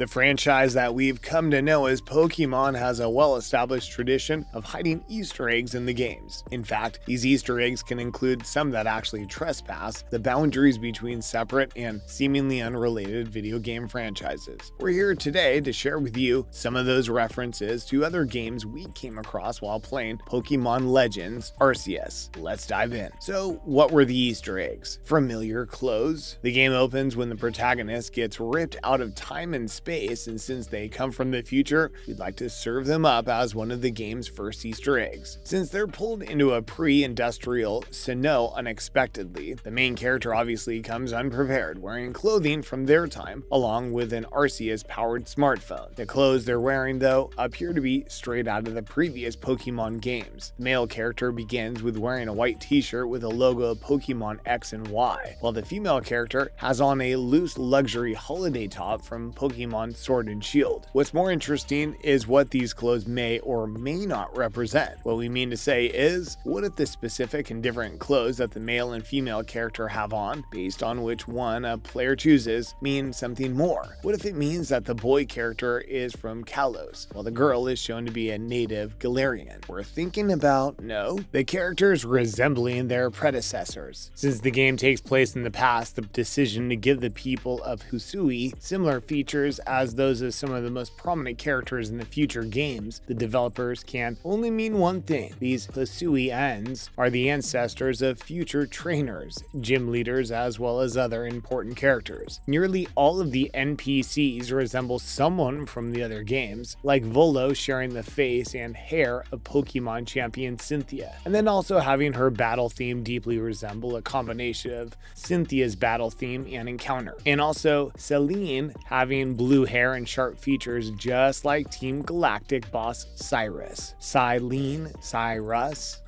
The franchise that we've come to know as Pokémon has a well-established tradition of hiding Easter eggs in the games. In fact, these Easter eggs can include some that actually trespass the boundaries between separate and seemingly unrelated video game franchises. We're here today to share with you some of those references to other games we came across while playing Pokémon Legends Arceus. Let's dive in. So, what were the Easter eggs? Familiar clothes. The game opens when the protagonist gets ripped out of time and space, and since they come from the future, we'd like to serve them up as one of the game's first Easter eggs. Since they're pulled into a pre-industrial Sinnoh unexpectedly, the main character obviously comes unprepared, wearing clothing from their time, along with an Arceus-powered smartphone. The clothes they're wearing, though, appear to be straight out of the previous Pokémon games. The male character begins with wearing a white t-shirt with a logo of Pokémon X and Y, while the female character has on a loose luxury holiday top from Pokémon Sword and Shield. What's more interesting is what these clothes may or may not represent. What we mean to say is, what if the specific and different clothes that the male and female character have on, based on which one a player chooses, mean something more? What if it means that the boy character is from Kalos, while the girl is shown to be a native Galarian? We're thinking about, no, the characters resembling their predecessors. Since the game takes place in the past, the decision to give the people of Hisui similar features as those of some of the most prominent characters in the future games, the developers can only mean one thing. These Hisuians are the ancestors of future trainers, gym leaders, as well as other important characters. Nearly all of the NPCs resemble someone from the other games, like Volo sharing the face and hair of Pokemon champion Cynthia, and then also having her battle theme deeply resemble a combination of Cynthia's battle theme and encounter. And also Celine having blue hair and sharp features just like Team Galactic boss Cyrus. Cyrus?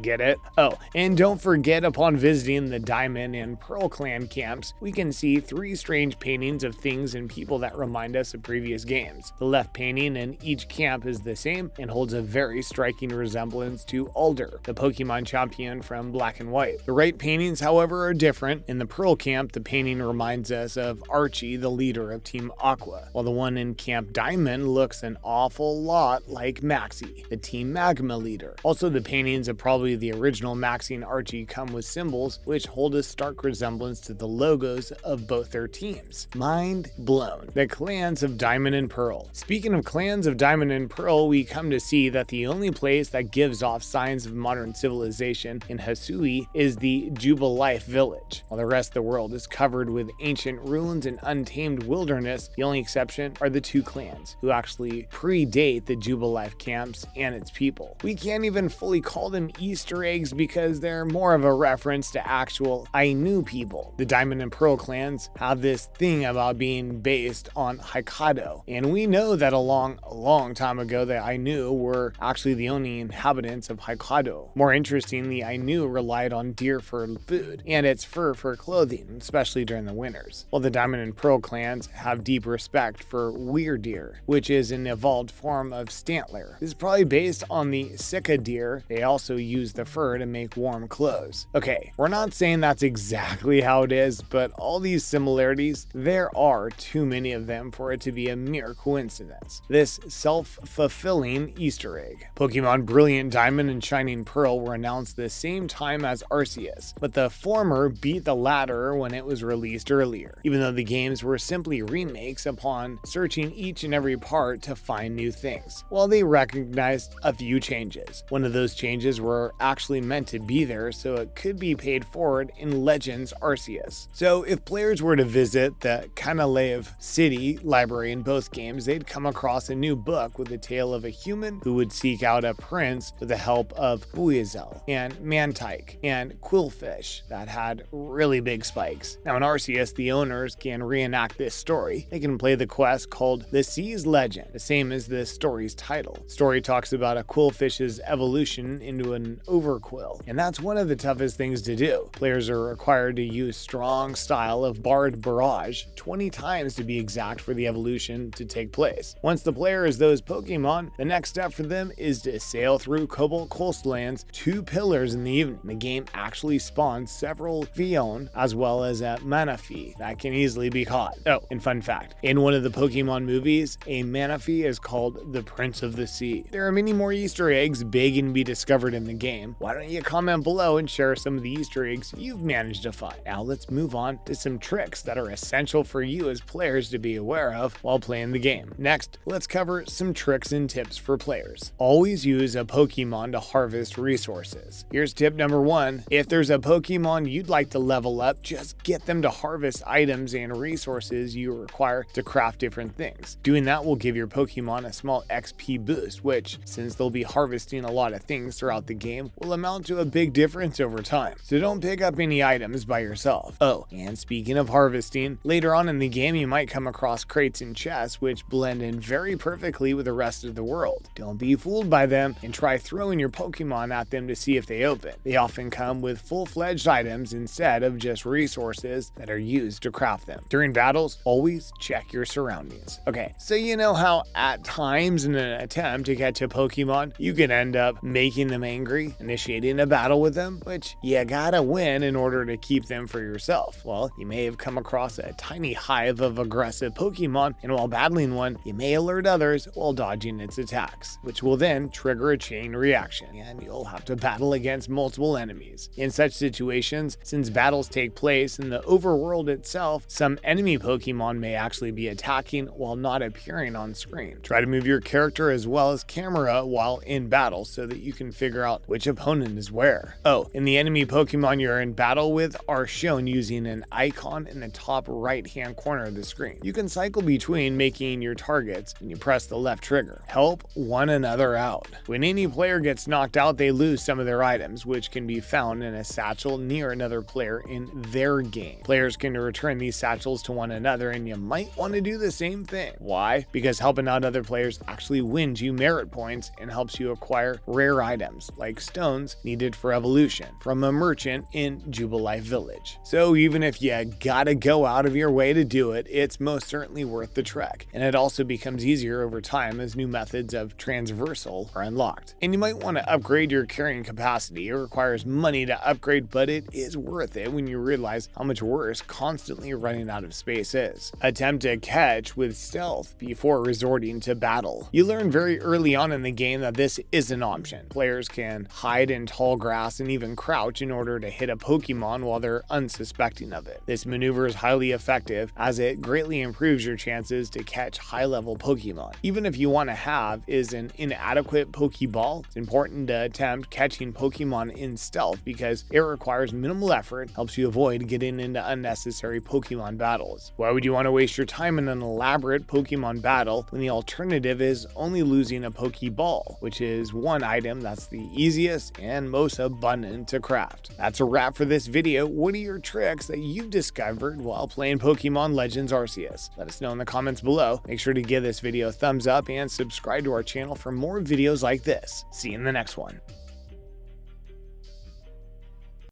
Get it? Oh, and don't forget, upon visiting the Diamond and Pearl Clan camps, we can see 3 strange paintings of things and people that remind us of previous games. The left painting in each camp is the same and holds a very striking resemblance to Alder, the Pokemon champion from Black and White. The right paintings, however, are different. In the Pearl camp, the painting reminds us of Archie, the leader of Team Aqua, while the one in Camp Diamond looks an awful lot like Maxie, the Team Magma leader. Also, the paintings of probably the original Maxie and Archie come with symbols which hold a stark resemblance to the logos of both their teams. Mind blown. The clans of Diamond and Pearl. Speaking of clans of Diamond and Pearl, we come to see that the only place that gives off signs of modern civilization in Hisui is the Jubilife village. While the rest of the world is covered with ancient ruins and untamed wilderness, the only exception are the 2 clans, who actually predate the Jubilife camps and its people. We can't even fully call them Easter eggs because they're more of a reference to actual Ainu people. The Diamond and Pearl clans have this thing about being based on Hokkaido, and we know that a long time ago the Ainu were actually the only inhabitants of Hokkaido. More interesting, the Ainu relied on deer for food and its fur for clothing, especially during the winters, while the Diamond and Pearl clans have deep respect for Deer, which is an evolved form of Stantler. This is probably based on the Sika deer. They also use the fur to make warm clothes. Okay, we're not saying that's exactly how it is, but all these similarities, there are too many of them for it to be a mere coincidence. This self-fulfilling Easter egg. Pokemon Brilliant Diamond and Shining Pearl were announced the same time as Arceus, but the former beat the latter when it was released earlier, even though the games were simply remakes upon searching each and every part to find new things. Well, they recognized a few changes. One of those changes were actually meant to be there, so it could be paid forward in Legends Arceus. So if players were to visit the Kanalev City library in both games, they'd come across a new book with the tale of a human who would seek out a prince with the help of Buizel and Mantike and Quillfish that had really big spikes. Now in Arceus, the owners can reenact this story. They can play the quest called The Sea's Legend, the same as the story's title. The story talks about a Quillfish's evolution into an Overquill, and that's one of the toughest things to do. Players are required to use strong style of Barred Barrage 20 times to be exact for the evolution to take place. Once the player is those Pokemon, the next step for them is to sail through Cobalt Coastlands 2 pillars in the evening. The game actually spawns several Vion as well as a Manaphy that can easily be caught. Oh, and fun fact, in In one of the Pokemon movies, a Manaphy is called the Prince of the Sea. There are many more Easter eggs begging to be discovered in the game. Why don't you comment below and share some of the Easter eggs you've managed to find? Now let's move on to some tricks that are essential for you as players to be aware of while playing the game. Next, let's cover some tricks and tips for players. Always use a Pokemon to harvest resources. Here's tip number 1. If there's a Pokemon you'd like to level up, just get them to harvest items and resources you require to craft different things. Doing that will give your Pokemon a small XP boost, which, since they'll be harvesting a lot of things throughout the game, will amount to a big difference over time. So don't pick up any items by yourself. Oh, and speaking of harvesting, later on in the game you might come across crates and chests which blend in very perfectly with the rest of the world. Don't be fooled by them and try throwing your Pokemon at them to see if they open. They often come with full-fledged items instead of just resources that are used to craft them. During battles, always check your surroundings. Okay, so you know how at times in an attempt to catch a Pokemon, you can end up making them angry, initiating a battle with them, which you gotta win in order to keep them for yourself. Well, you may have come across a tiny hive of aggressive Pokemon, and while battling one, you may alert others while dodging its attacks, which will then trigger a chain reaction, and you'll have to battle against multiple enemies. In such situations, since battles take place in the overworld itself, some enemy Pokemon may actually be attacking while not appearing on screen. Try to move your character as well as camera while in battle so that you can figure out which opponent is where. Oh, and the enemy Pokemon you're in battle with are shown using an icon in the top right-hand corner of the screen. You can cycle between making your targets when you press the left trigger. Help one another out. When any player gets knocked out, they lose some of their items, which can be found in a satchel near another player in their game. Players can return these satchels to one another, and you might want to do the same thing. Why? Because helping out other players actually wins you merit points and helps you acquire rare items like stones needed for evolution from a merchant in Jubilife Village. So even if you gotta go out of your way to do it, it's most certainly worth the trek, and it also becomes easier over time as new methods of transversal are unlocked. And you might want to upgrade your carrying capacity. It requires money to upgrade, but it is worth it when you realize how much worse constantly running out of space is. Attempt to catch with stealth before resorting to battle. You learn very early on in the game that this is an option. Players can hide in tall grass and even crouch in order to hit a Pokemon while they're unsuspecting of it. This maneuver is highly effective as it greatly improves your chances to catch high-level Pokemon. Even if you want to have is an inadequate Pokeball, it's important to attempt catching Pokemon in stealth because it requires minimal effort, helps you avoid getting into unnecessary Pokemon battles. Why would you want to waste your time in an elaborate Pokemon battle when the alternative is only losing a Pokeball, which is one item that's the easiest and most abundant to craft? That's a wrap for this video. What are your tricks that you've discovered while playing Pokemon Legends Arceus? Let us know in the comments below. Make sure to give this video a thumbs up and subscribe to our channel for more videos like this. See you in the next one.